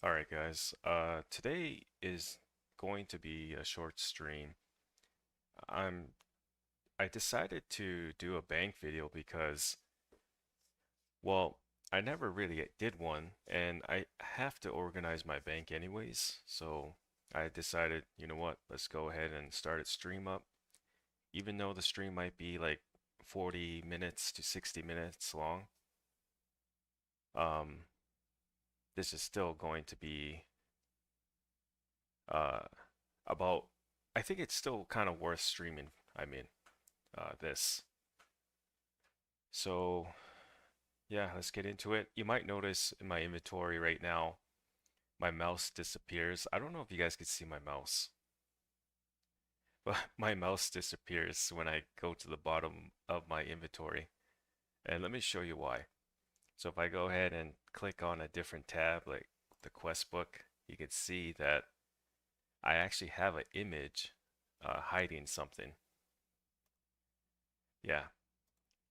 Alright guys, today is going to be a short stream. I'm I decided to do a bank video because, well, I never really did one and I have to organize my bank anyways. So I decided, you know what, let's go ahead and start it stream up. Even though the stream might be like 40 minutes to 60 minutes long, um, this is still going to be uh, about, I think it's still kind of worth streaming. I mean, this. So yeah, let's get into it. You might notice in my inventory right now, my mouse disappears. I don't know if you guys can see my mouse, but my mouse disappears when I go to the bottom of my inventory. And let me show you why. So if I go ahead and click on a different tab, like the quest book, you can see that I actually have an image hiding something. Yeah,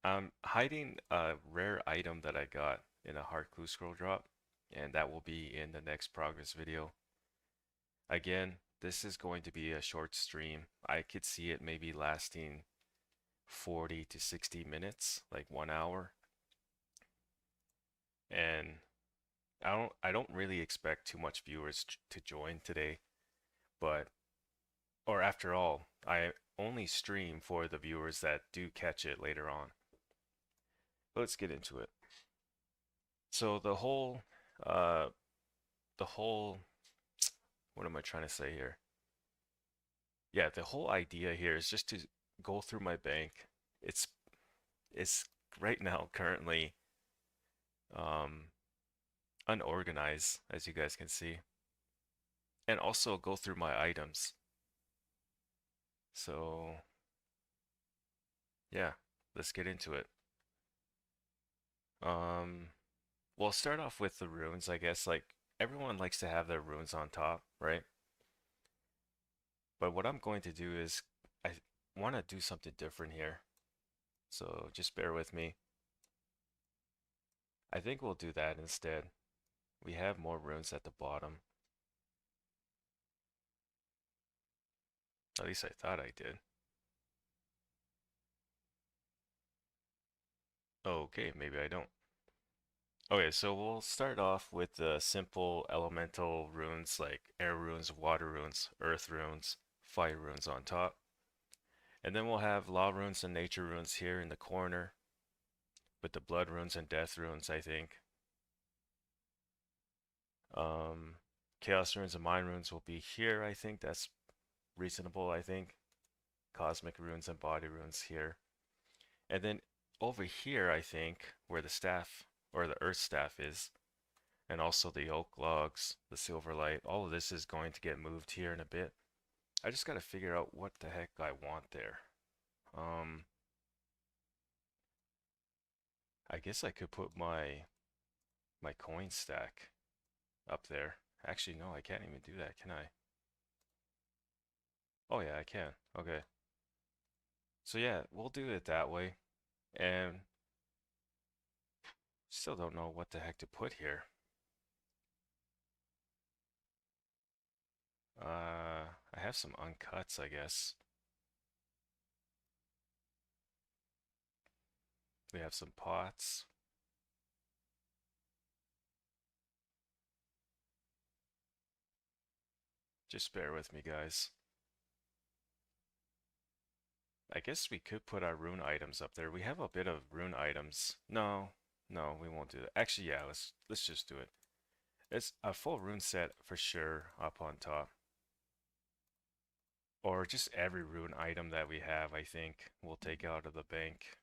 I'm hiding a rare item that I got in a hard clue scroll drop, and that will be in the next progress video. Again, this is going to be a short stream. I could see it maybe lasting 40 to 60 minutes, like 1 hour. And I don't really expect too much viewers to join today, but or after all, I only stream for the viewers that do catch it later on. But let's get into it. So uh the whole what am I trying to say here? Yeah, the whole idea here is just to go through my bank. It's it's right now currently um, unorganized, as you guys can see, and also go through my items. So yeah, let's get into it. Um, we'll start off with the runes, I guess. Like everyone likes to have their runes on top, right? But what I'm going to do is I want to do something different here. So just bear with me. I think we'll do that instead. We have more runes at the bottom. At least I thought I did. Okay, maybe I don't. Okay, so we'll start off with the simple elemental runes like air runes, water runes, earth runes, fire runes on top. And then we'll have law runes and nature runes here in the corner with the blood runes and death runes, I think. Um, chaos runes and mind runes will be here, I think. That's reasonable, I think. Cosmic runes and body runes here. And then over here, I think, where the staff or the earth staff is, and also the oak logs, the silver light, all of this is going to get moved here in a bit. I just got to figure out what the heck I want there. Um, I guess I could put my coin stack up there. Actually, no, I can't even do that, can I? Oh yeah, I can. Okay. So yeah, we'll do it that way. And still don't know what the heck to put here. I have some uncuts, I guess. We have some pots. Just bear with me, guys. I guess we could put our rune items up there. We have a bit of rune items. No, no, we won't do that. Actually, yeah, let's just do it. It's a full rune set for sure up on top. Or just every rune item that we have, I think, we'll take out of the bank.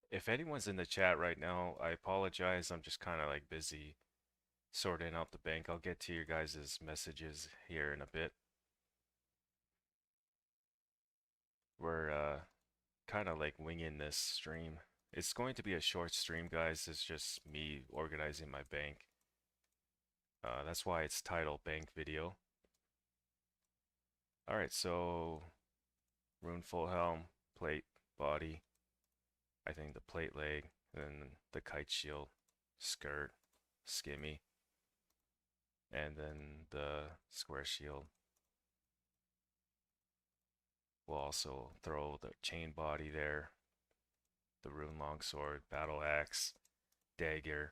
If anyone's in the chat right now, I apologize. I'm just kind of like busy sorting out the bank. I'll get to your guys' messages here in a bit. We're kind of like winging this stream. It's going to be a short stream, guys. It's just me organizing my bank. That's why it's titled Bank Video. Alright, so rune full helm, plate, body. I think the plate leg, then the kite shield, skirt, skimmy. And then the square shield. We'll also throw the chain body there, the rune longsword, battle axe, dagger.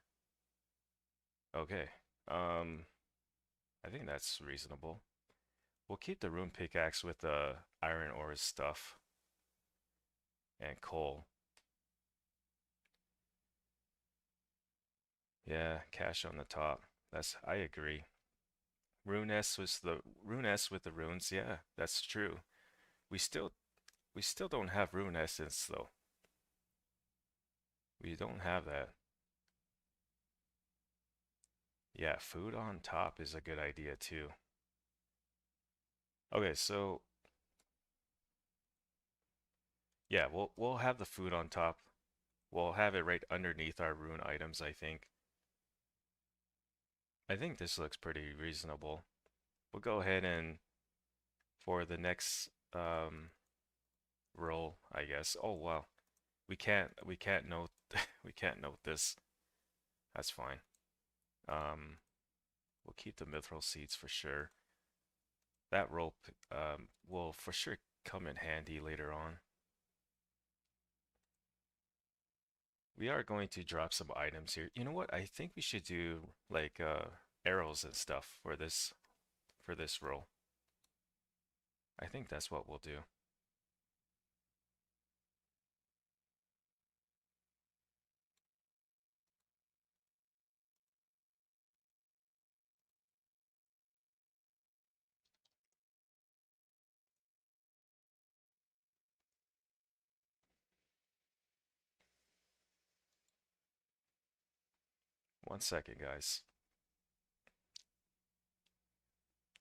Okay. I think that's reasonable. We'll keep the rune pickaxe with the iron ore stuff and coal. Yeah, cash on the top. I agree. Rune S with the runes. Yeah, that's true. We still we still don't have rune essence though. We don't have that. Yeah, food on top is a good idea too. Okay, so yeah, we'll have the food on top. We'll have it right underneath our rune items, I think. I think this looks pretty reasonable. We'll go ahead and for the next roll, I guess. Oh wow. We can't note we can't note this. That's fine. Um we'll keep the mithril seeds for sure. That rope will for sure come in handy later on. We are going to drop some items here. You know what? I think we should do like arrows and stuff for this roll. I think that's what we'll do. One second, guys.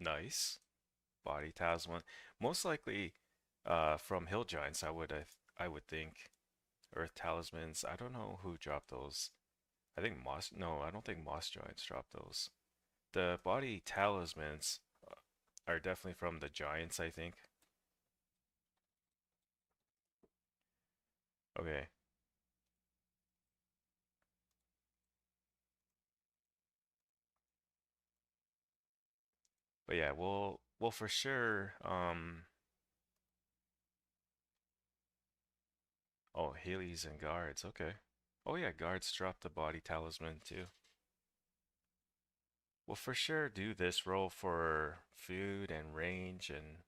Nice. Body talisman. Most likely from hill giants, I would think. Earth talismans. I don't know who dropped those. I think moss. No, I don't think moss giants dropped those. The body talismans are definitely from the giants, I think. Okay. But yeah, we'll for sure oh, Hades and guards. Okay. Oh yeah, guards drop the body talisman too. We'll for sure do this roll for food and range and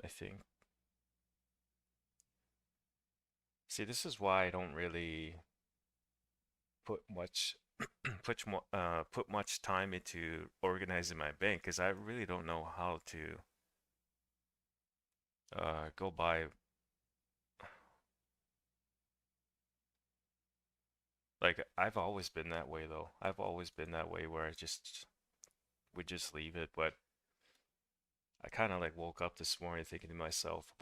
I think see this is why I don't really put much put much time into organizing my bank because I really don't know how to go by like I've always been that way though. I've always been that way where I just would just leave it, but I kind of like woke up this morning thinking to myself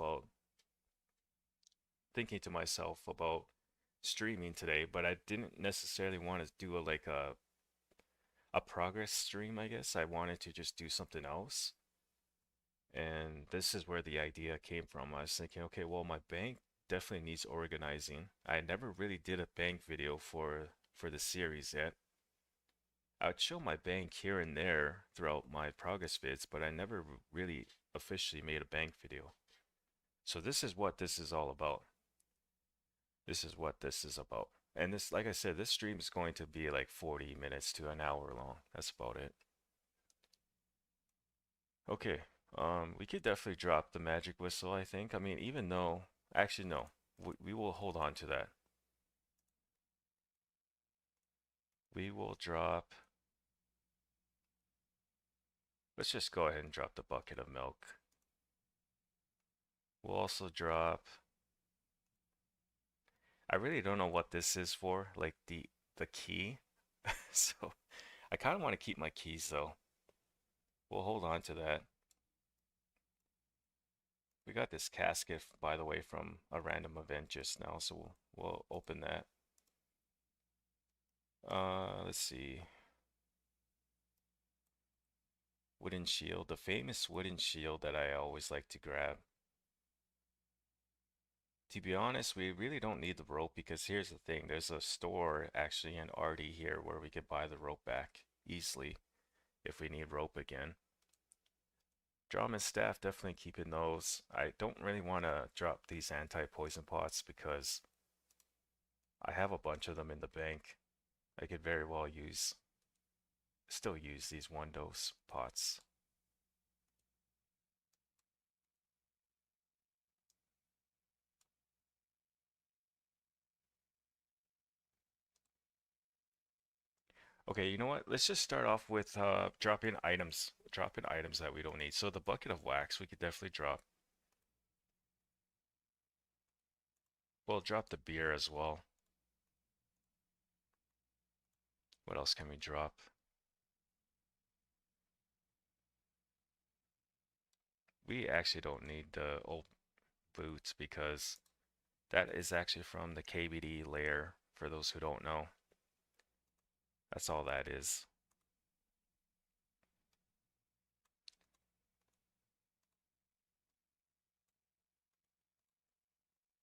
about streaming today, but I didn't necessarily want to do a progress stream, I guess. I wanted to just do something else. And this is where the idea came from. I was thinking, okay, well, my bank definitely needs organizing. I never really did a bank video for the series yet. I would show my bank here and there throughout my progress vids, but I never really officially made a bank video. So this is what this is all about. This is what this is about. And this, like I said, this stream is going to be like 40 minutes to an hour long. That's about it. Okay. We could definitely drop the magic whistle, I think. I mean, even though, actually, no, we will hold on to that. We will drop, let's just go ahead and drop the bucket of milk. We'll also drop, I really don't know what this is for, like the key. So I kind of want to keep my keys though. We'll hold on to that. We got this casket, by the way, from a random event just now, so we'll open that. Let's see. Wooden shield, the famous wooden shield that I always like to grab. To be honest, we really don't need the rope because here's the thing. There's a store actually in Artie here where we could buy the rope back. easily if we need rope again. Drum and staff, definitely keeping those. I don't really want to drop these anti-poison pots because I have a bunch of them in the bank. I could very well still use these one dose pots. Okay, you know what? Let's just start off with dropping items. Dropping items that we don't need. So the bucket of wax we could definitely drop. We'll drop the beer as well. What else can we drop? We actually don't need the old boots because that is actually from the KBD layer, for those who don't know. That's all that is.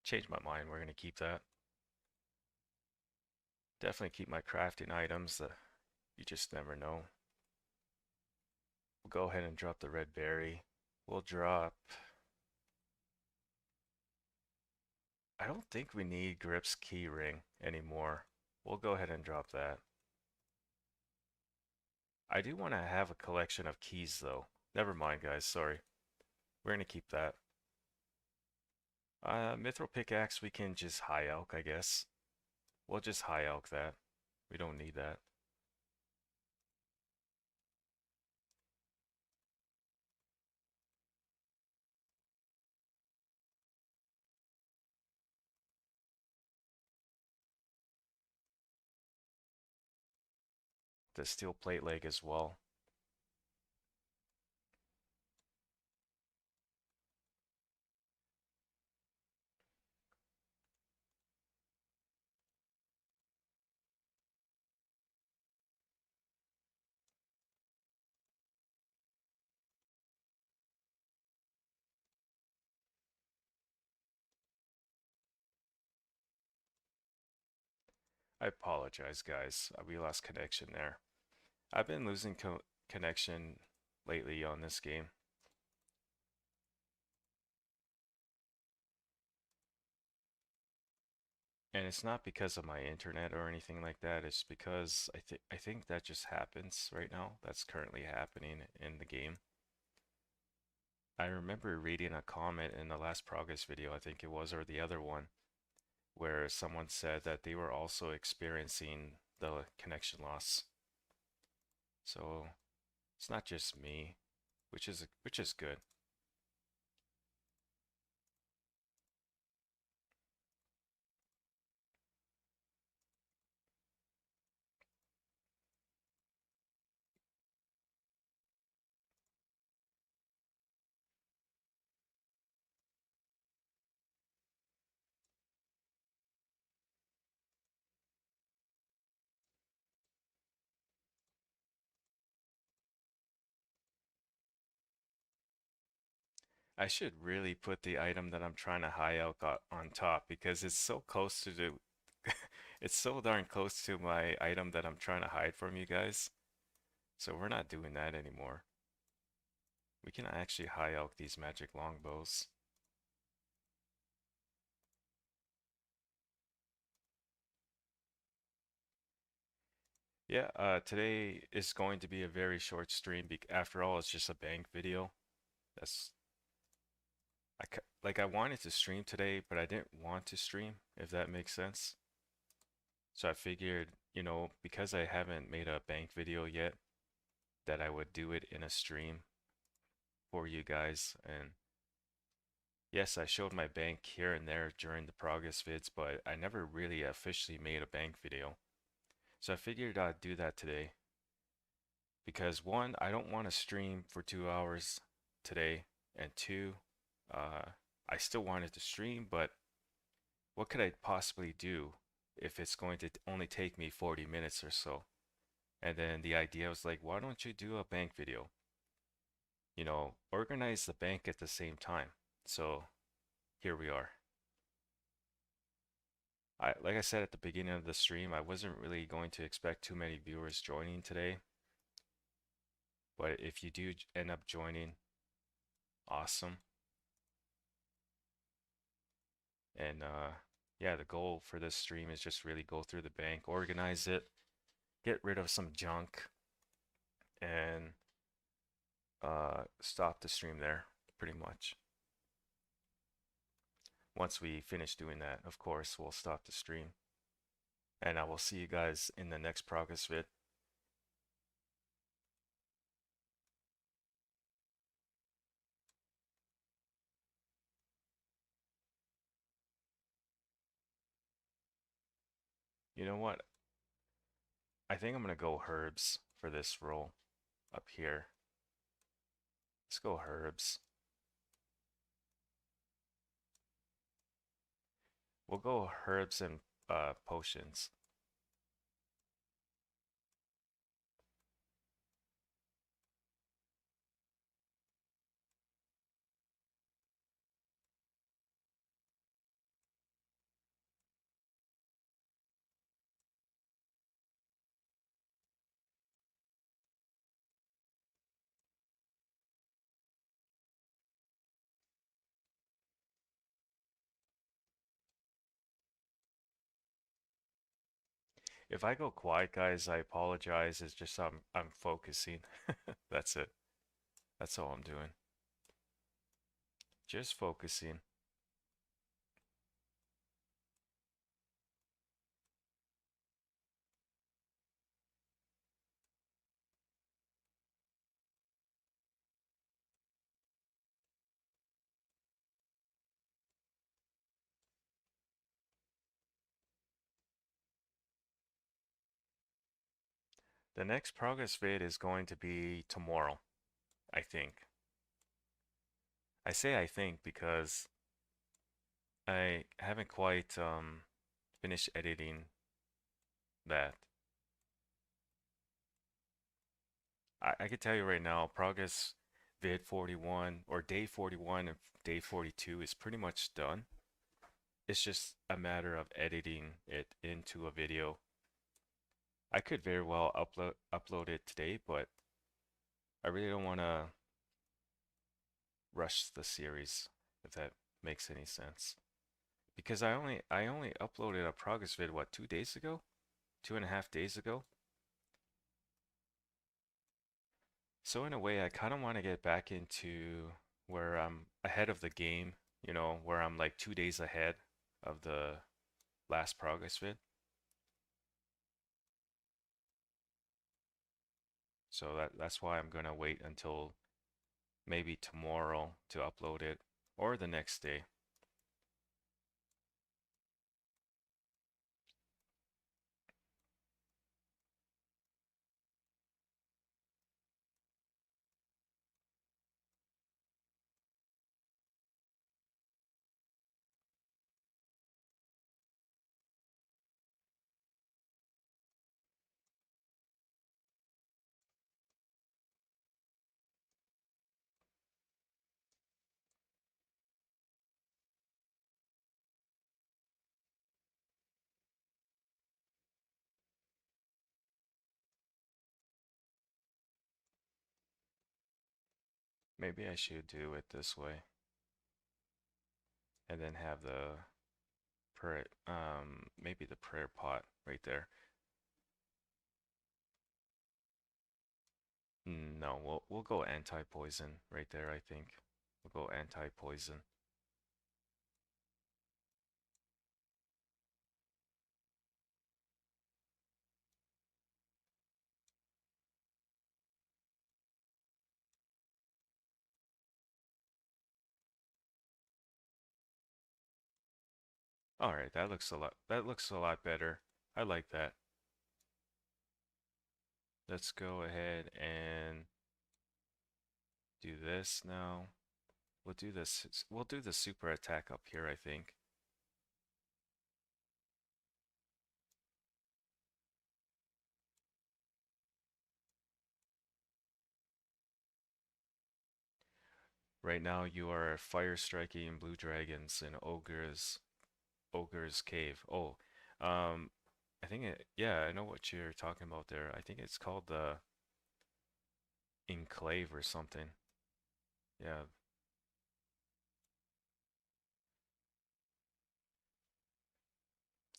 Change my mind, we're going to keep that. Definitely keep my crafting items. You just never know. We'll go ahead and drop the red berry. We'll drop... I don't think we need Grip's key ring anymore. We'll go ahead and drop that. I do want to have a collection of keys though. Never mind guys, sorry. We're going to keep that. Mithril pickaxe we can just high elk, I guess. We'll just high elk that. We don't need that. The steel plate leg as well. I apologize guys, we lost connection there. I've been losing connection lately on this game. And it's not because of my internet or anything like that. It's because I think that just happens right now. That's currently happening in the game. I remember reading a comment in the last progress video, I think it was, or the other one, where someone said that they were also experiencing the connection loss. So it's not just me, which is good. I should really put the item that I'm trying to high elk on top because it's so close to the it's so darn close to my item that I'm trying to hide from you guys. So we're not doing that anymore. We can actually high elk these magic longbows. Yeah, today is going to be a very short stream. After all, it's just a bank video. That's like I wanted to stream today, but I didn't want to stream, if that makes sense. So I figured, because I haven't made a bank video yet, that I would do it in a stream for you guys. And yes, I showed my bank here and there during the progress vids, but I never really officially made a bank video. So I figured I'd do that today. Because one, I don't want to stream for 2 hours today, and two, uh, I still wanted to stream, but what could I possibly do if it's going to only take me 40 minutes or so? And then the idea was like, why don't you do a bank video? Organize the bank at the same time. So here we are. Like I said at the beginning of the stream, I wasn't really going to expect too many viewers joining today. But if you do end up joining, awesome. And yeah, the goal for this stream is just really go through the bank, organize it, get rid of some junk, and stop the stream there, pretty much. Once we finish doing that, of course, we'll stop the stream. And I will see you guys in the next progress vid. You know what? I think I'm gonna go herbs for this roll up here. Let's go herbs. We'll go herbs and potions. If I go quiet, guys, I apologize. It's just I'm focusing. That's it. That's all I'm doing. Just focusing. The next progress vid is going to be tomorrow, I think. I say I think because I haven't quite finished editing that. I can tell you right now, progress vid 41 or day 41 and day 42 is pretty much done. It's just a matter of editing it into a video. I could very well upload it today, but I really don't want to rush the series, if that makes any sense. Because I only uploaded a progress vid what 2 days ago, 2.5 days ago. So in a way, I kind of want to get back into where I'm ahead of the game, where I'm like 2 days ahead of the last progress vid. So that's why I'm gonna wait until maybe tomorrow to upload it or the next day. Maybe I should do it this way and then have the prayer, maybe the prayer pot right there. No, we'll go anti-poison right there, I think. We'll go anti-poison. All right, that looks a lot better. I like that. Let's go ahead and do this now. We'll do this. We'll do the super attack up here, I think. Right now you are fire striking blue dragons in ogre's cave. Oh, I think yeah, I know what you're talking about there. I think it's called enclave or something. Yeah.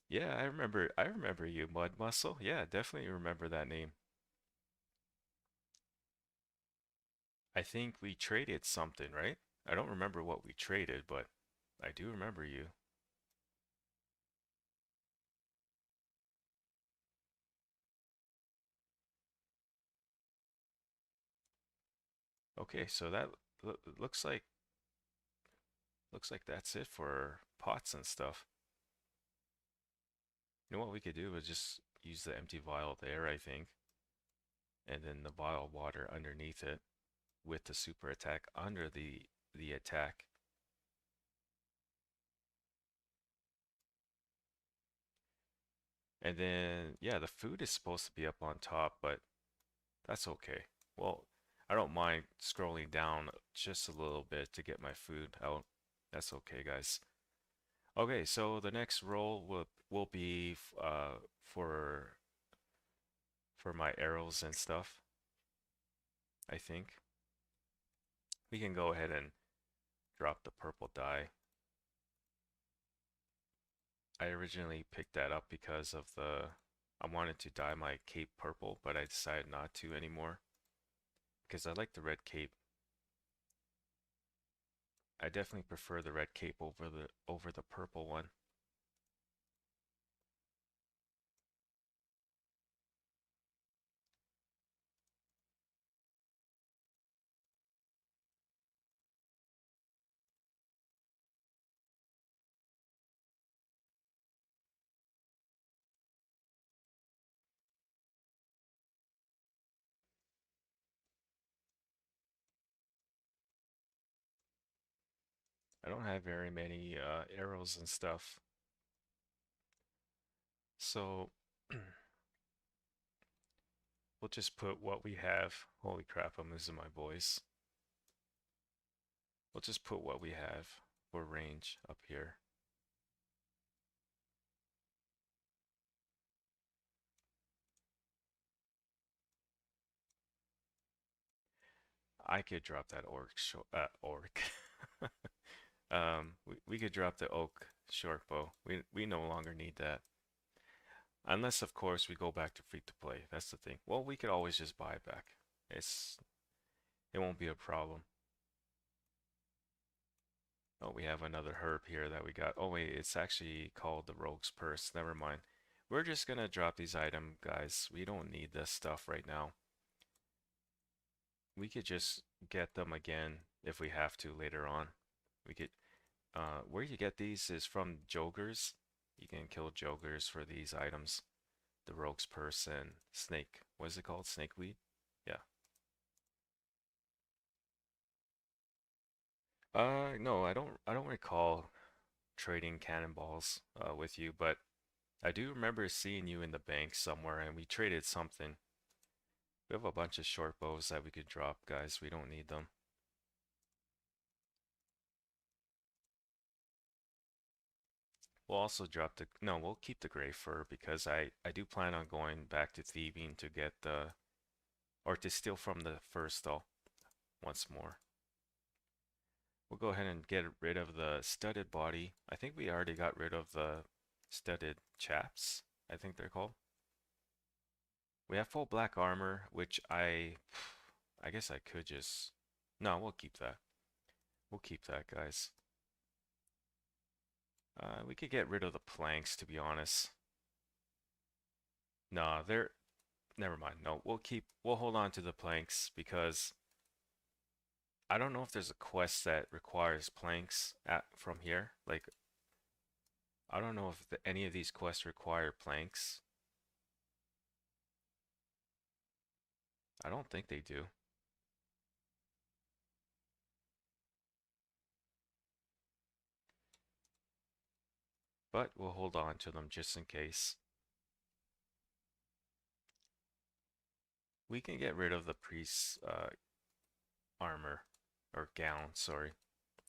Yeah, I remember you, Mud Muscle. Yeah, definitely remember that name. I think we traded something, right? I don't remember what we traded, but I do remember you. Okay, so that looks like that's it for pots and stuff. You know what we could do is just use the empty vial there, I think, and then the vial water underneath it with the super attack under the attack. And then yeah, the food is supposed to be up on top, but that's okay. Well, I don't mind scrolling down just a little bit to get my food out. That's okay, guys. Okay, so the next roll will be for my arrows and stuff, I think. We can go ahead and drop the purple dye. I originally picked that up because of I wanted to dye my cape purple, but I decided not to anymore because I like the red cape. I definitely prefer the red cape over the purple one. I don't have very many arrows and stuff, so we'll just put what we have. Holy crap, I'm losing my voice. We'll just put what we have for range up here. I could drop that orc. We could drop the oak short bow. We no longer need that. Unless, of course, we go back to free to play. That's the thing. Well, we could always just buy it back. It won't be a problem. Oh, we have another herb here that we got. Oh wait, it's actually called the Rogue's Purse. Never mind. We're just gonna drop these items, guys. We don't need this stuff right now. We could just get them again if we have to later on. We could where you get these is from Jogers. You can kill Jogers for these items. The Rogue's Purse and Snake. What is it called? Snakeweed? Yeah. No, I don't recall trading cannonballs with you, but I do remember seeing you in the bank somewhere and we traded something. We have a bunch of short bows that we could drop, guys. We don't need them. We'll also drop the no, we'll keep the gray fur because I do plan on going back to thieving to get the or to steal from the fur stall once more. We'll go ahead and get rid of the studded body. I think we already got rid of the studded chaps, I think they're called. We have full black armor, which I guess I could just no, we'll keep that. We'll keep that, guys. We could get rid of the planks, to be honest. Nah, they're never mind. No, we'll hold on to the planks because I don't know if there's a quest that requires planks from here. Like I don't know if any of these quests require planks. I don't think they do, but we'll hold on to them just in case. We can get rid of the priest's armor or gown, sorry.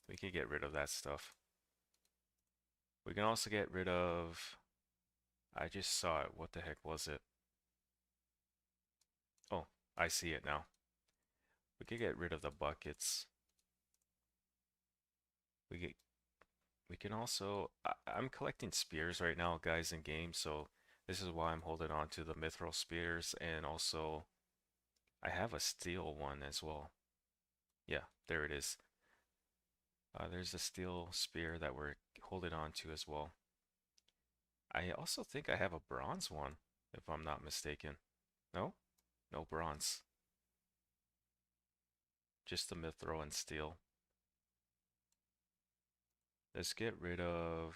We can get rid of that stuff. We can also get rid of I just saw it. What the heck was it? Oh, I see it now. We could get rid of the buckets. We get we can also I'm collecting spears right now, guys, in game, so this is why I'm holding on to the mithril spears, and also I have a steel one as well. Yeah, there it is. There's a steel spear that we're holding on to as well. I also think I have a bronze one, if I'm not mistaken. No? No bronze. Just the mithril and steel. Let's get rid of...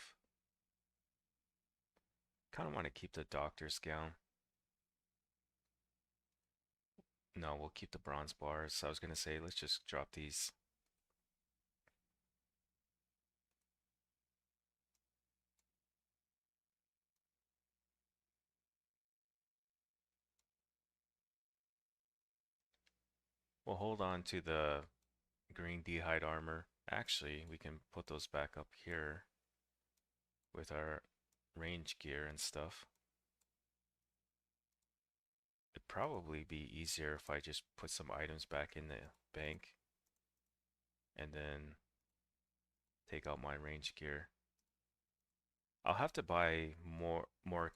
Kind of want to keep the doctor's gown. No, we'll keep the bronze bars. I was going to say, let's just drop these. We'll hold on to the green d'hide armor. Actually, we can put those back up here with our range gear and stuff. It'd probably be easier if I just put some items back in the bank and then take out my range gear. I'll have to buy more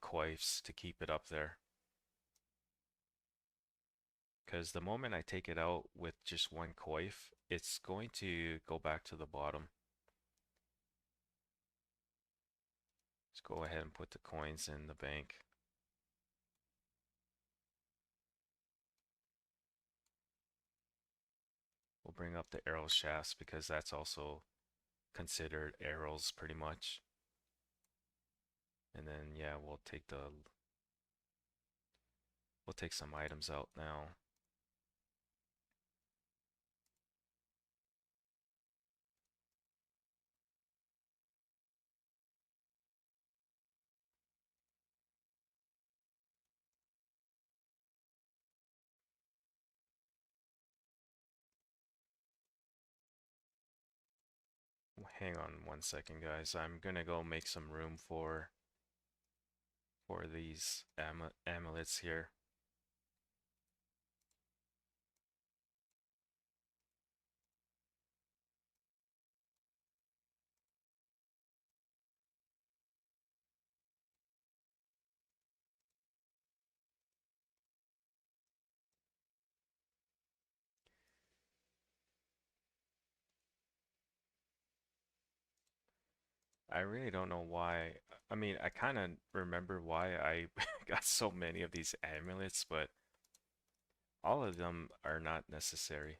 coifs to keep it up there. Because the moment I take it out with just one coif, it's going to go back to the bottom. Let's go ahead and put the coins in the bank. We'll bring up the arrow shafts because that's also considered arrows pretty much. And then yeah, we'll take some items out now. Hang on 1 second, guys. I'm gonna go make some room for these amulets here. I really don't know why. I mean, I kind of remember why I got so many of these amulets, but all of them are not necessary.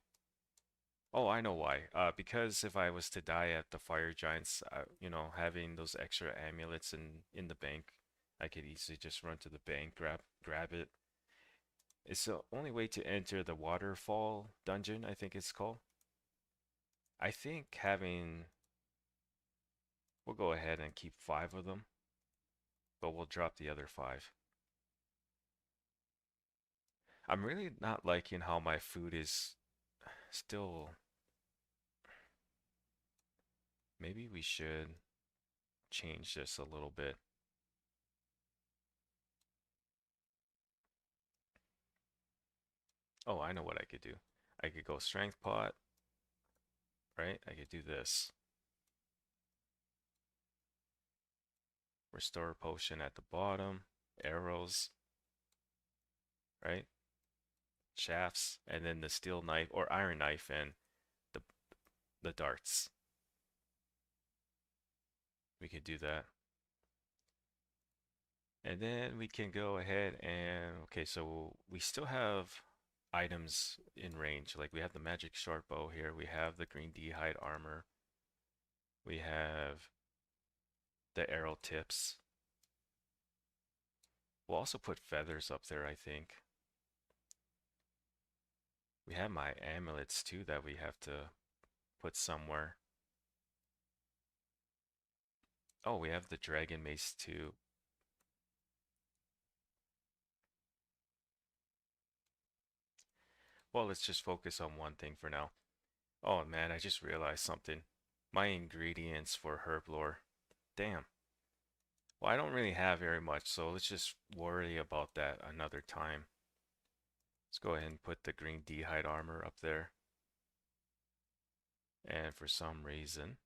Oh, I know why. Because if I was to die at the fire giants, having those extra amulets in the bank, I could easily just run to the bank, grab it. It's the only way to enter the waterfall dungeon, I think it's called. I think we'll go ahead and keep 5 of them, but we'll drop the other 5. I'm really not liking how my food is still. Maybe we should change this a little bit. Oh, I know what I could do. I could go strength pot, right? I could do this. Restore potion at the bottom, arrows, right? Shafts, and then the steel knife or iron knife and the the darts. We could do that. And then we can go ahead and okay, so we still have items in range. Like we have the magic short bow here, we have the green d'hide armor, we have the arrow tips. We'll also put feathers up there, I think. We have my amulets too that we have to put somewhere. Oh, we have the dragon mace too. Well, let's just focus on one thing for now. Oh man, I just realized something. My ingredients for herb lore. Damn. Well, I don't really have very much, so let's just worry about that another time. Let's go ahead and put the green D-hide armor up there. And for some reason,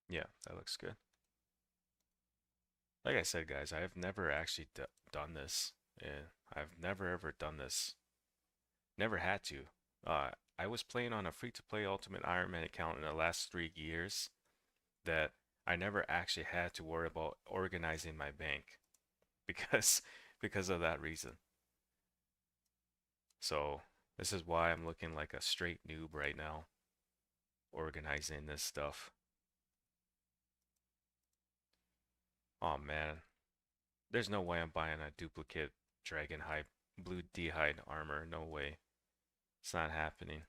yeah, that looks good. Like I said, guys, I have never actually done this. Yeah, I've never ever done this. Never had to. I was playing on a free-to-play Ultimate Iron Man account in the last 3 years that I never actually had to worry about organizing my bank because because of that reason. So this is why I'm looking like a straight noob right now, organizing this stuff. Oh man, there's no way I'm buying a duplicate Dragon Hide Blue D-Hide armor. No way. It's not happening.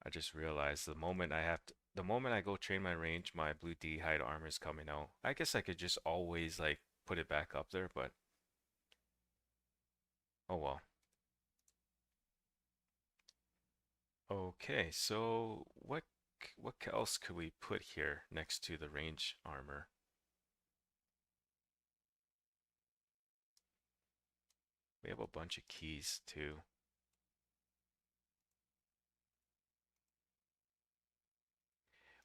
I just realized the moment I go train my range, my Blue D-Hide armor is coming out. I guess I could just always like put it back up there, but oh well. Okay, so what else could we put here next to the range armor? We have a bunch of keys too.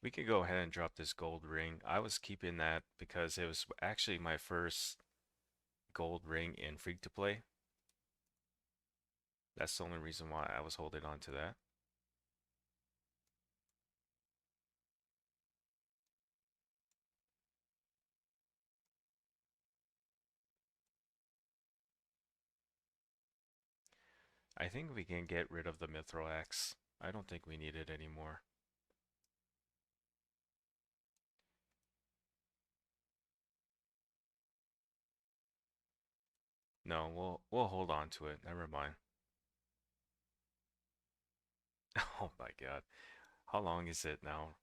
We could go ahead and drop this gold ring. I was keeping that because it was actually my first gold ring in free to play. That's the only reason why I was holding on to that. I think we can get rid of the Mithril Axe. I don't think we need it anymore. No, we'll hold on to it. Never mind. Oh my god. How long is it now?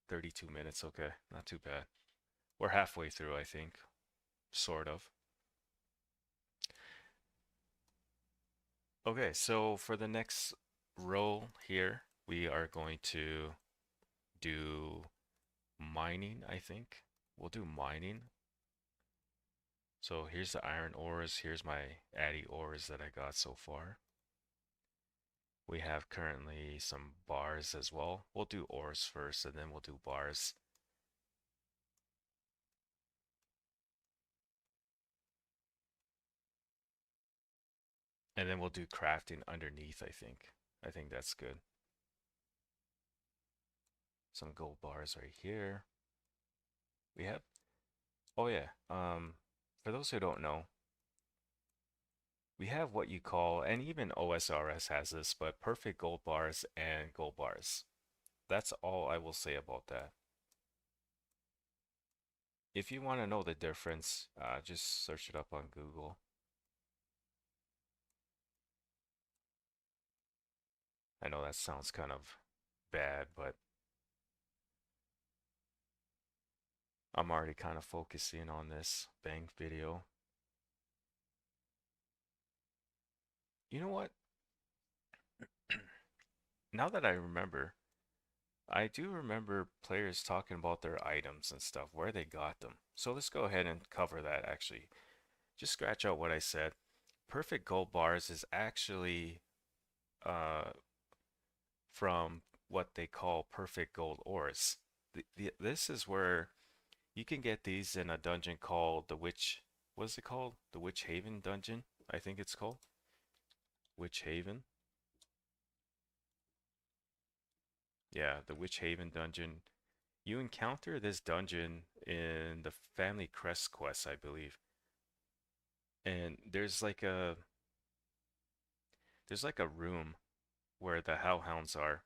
32 minutes. Okay, not too bad. We're halfway through, I think. Sort of. Okay, so for the next row here, we are going to do mining, I think. We'll do mining. So here's the iron ores. Here's my addy ores that I got so far. We have currently some bars as well. We'll do ores first and then we'll do bars. And then we'll do crafting underneath, I think. I think that's good. Some gold bars right here. We have, oh yeah, for those who don't know, we have what you call, and even OSRS has this, but perfect gold bars and gold bars. That's all I will say about that. If you want to know the difference, just search it up on Google. I know that sounds kind of bad, but I'm already kind of focusing on this bank video. You know what? Now that I remember, I do remember players talking about their items and stuff, where they got them. So let's go ahead and cover that actually. Just scratch out what I said. Perfect gold bars is actually uh, from what they call perfect gold ores. This is where you can get these in a dungeon called the Witch. What is it called? The Witch Haven dungeon, I think it's called. Witch Haven. Yeah, the Witch Haven dungeon. You encounter this dungeon in the Family Crest quest, I believe. And there's like a room where the hellhounds are,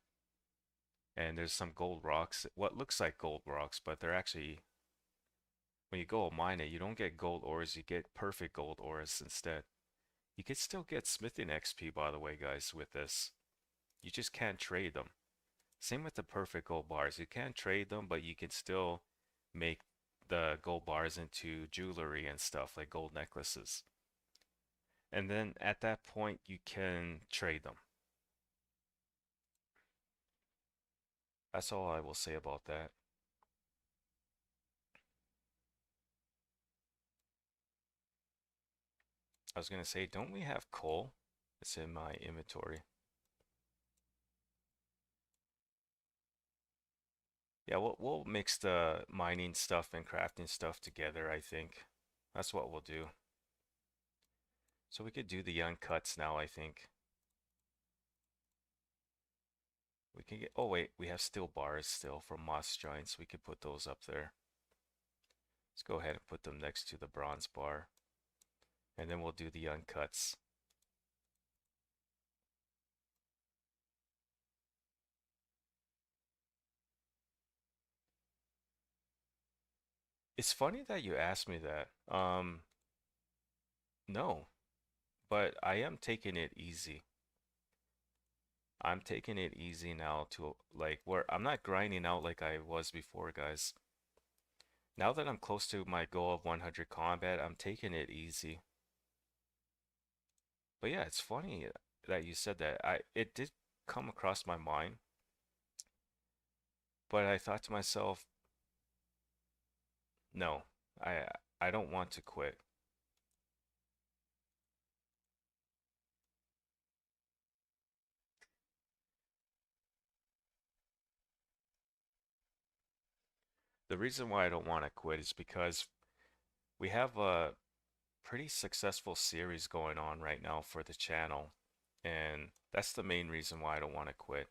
and there's some gold rocks. What looks like gold rocks, but they're actually when you go mine it, you don't get gold ores, you get perfect gold ores instead. You can still get smithing XP, by the way, guys, with this. You just can't trade them. Same with the perfect gold bars. You can't trade them, but you can still make the gold bars into jewelry and stuff like gold necklaces. And then at that point, you can trade them. That's all I will say about that. I was gonna say, don't we have coal? It's in my inventory. Yeah, we'll mix the mining stuff and crafting stuff together, I think. That's what we'll do. So we could do the uncuts now, I think. We can get, oh wait, we have steel bars still from moss giants. We could put those up there. Let's go ahead and put them next to the bronze bar. And then we'll do the uncuts. It's funny that you asked me that. No, but I am taking it easy. I'm taking it easy now to like where I'm not grinding out like I was before, guys. Now that I'm close to my goal of 100 combat, I'm taking it easy. But yeah, it's funny that you said that. It did come across my mind, but I thought to myself, no, I I don't want to quit. The reason why I don't want to quit is because we have a pretty successful series going on right now for the channel, and that's the main reason why I don't want to quit.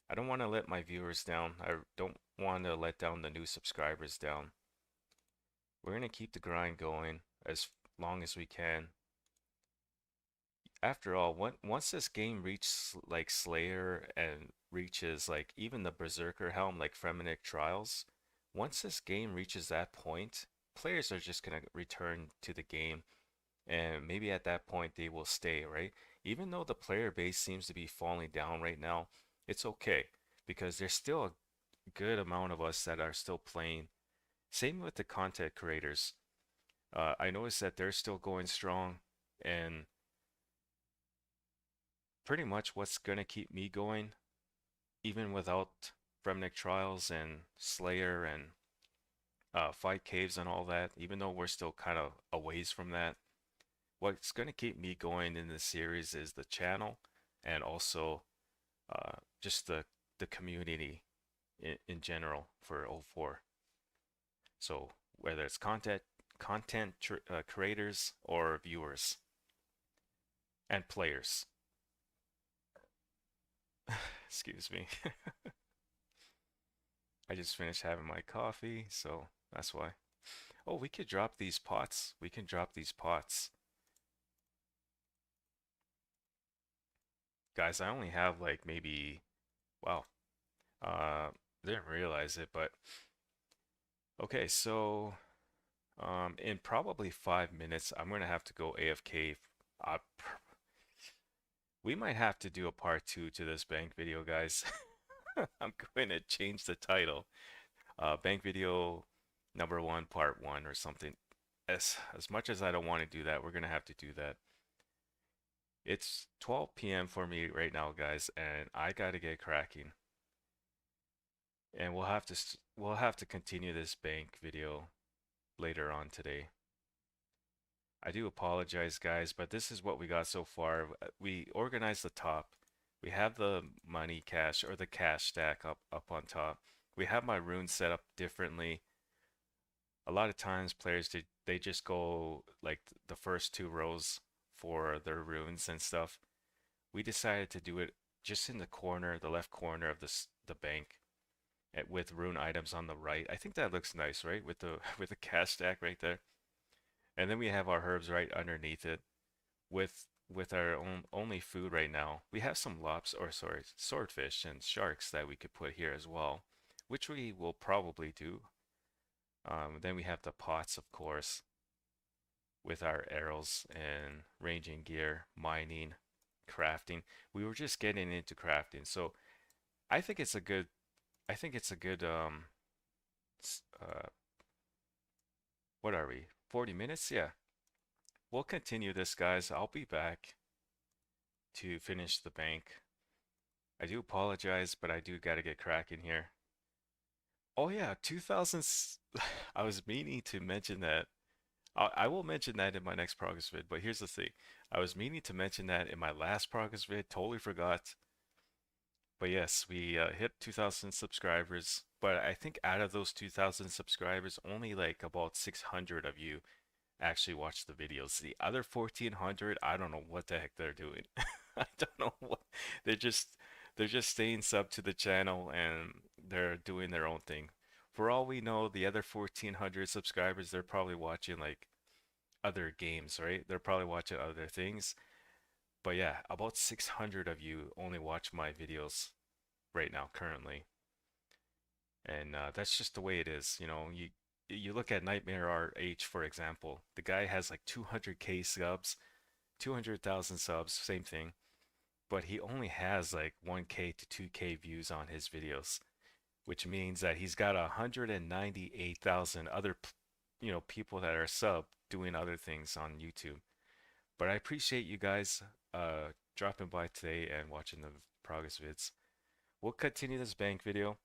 I don't want to let my viewers down. I don't want to let down the new subscribers down. We're going to keep the grind going as long as we can. After all, once this game reaches like Slayer and reaches like even the Berserker Helm like Fremenic Trials, once this game reaches that point, players are just going to return to the game, and maybe at that point they will stay, right? Even though the player base seems to be falling down right now, it's okay because there's still a good amount of us that are still playing. Same with the content creators. I noticed that they're still going strong, and pretty much what's gonna keep me going, even without Fremnic Trials and Slayer and Fight Caves and all that, even though we're still kind of a ways from that, what's gonna keep me going in this series is the channel and also just the community in general for 04. So whether it's content creators or viewers and players. Excuse me. I just finished having my coffee, so that's why. Oh, we could drop these pots. We can drop these pots. Guys, I only have like maybe, wow, uh, didn't realize it, but okay, so in probably 5 minutes, I'm gonna have to go AFK. Uh, we might have to do a part two to this bank video, guys. I'm going to change the title. Bank video number one, part one, or something. As much as I don't want to do that, we're gonna have to do that. It's 12 p.m. for me right now, guys, and I gotta get cracking. And we'll have to continue this bank video later on today. I do apologize, guys, but this is what we got so far. We organized the top. We have the money cache or the cash stack up on top. We have my runes set up differently. A lot of times players they just go like the first two rows for their runes and stuff. We decided to do it just in the corner, the left corner of the bank, with rune items on the right. I think that looks nice, right? With the with the cash stack right there. And then we have our herbs right underneath it with our own only food right now. We have some lops or sorry, swordfish and sharks that we could put here as well, which we will probably do. Then we have the pots, of course, with our arrows and ranging gear, mining, crafting. We were just getting into crafting, so I think it's a good. I think it's a good. What are we? 40 minutes? Yeah. We'll continue this, guys. I'll be back to finish the bank. I do apologize, but I do gotta get cracking here. Oh yeah, 2000. I was meaning to mention that I will mention that in my next progress vid, but here's the thing. I was meaning to mention that in my last progress vid, totally forgot. But yes, we hit 2,000 subscribers. But I think out of those 2,000 subscribers, only like about 600 of you actually watch the videos. The other 1,400, I don't know what the heck they're doing. I don't know what they're just they're just staying sub to the channel and they're doing their own thing. For all we know, the other 1,400 subscribers, they're probably watching like other games, right? They're probably watching other things. But yeah, about 600 of you only watch my videos right now currently. And that's just the way it is. You look at Nightmare RH, for example. The guy has like 200K subs, 200,000 subs, same thing. But he only has like 1K to 2K views on his videos, which means that he's got 198,000 other, people that are sub doing other things on YouTube. But I appreciate you guys dropping by today and watching the progress vids. We'll continue this bank video.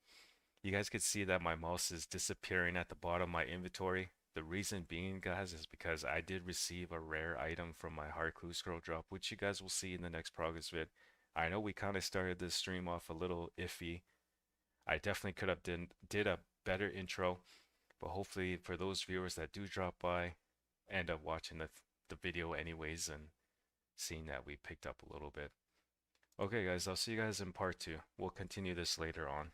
You guys could see that my mouse is disappearing at the bottom of my inventory. The reason being, guys, is because I did receive a rare item from my hard clue scroll drop, which you guys will see in the next progress vid. I know we kind of started this stream off a little iffy. I definitely could have did a better intro, but hopefully for those viewers that do drop by, end up watching the video anyways and seeing that we picked up a little bit. Okay, guys, I'll see you guys in part two. We'll continue this later on.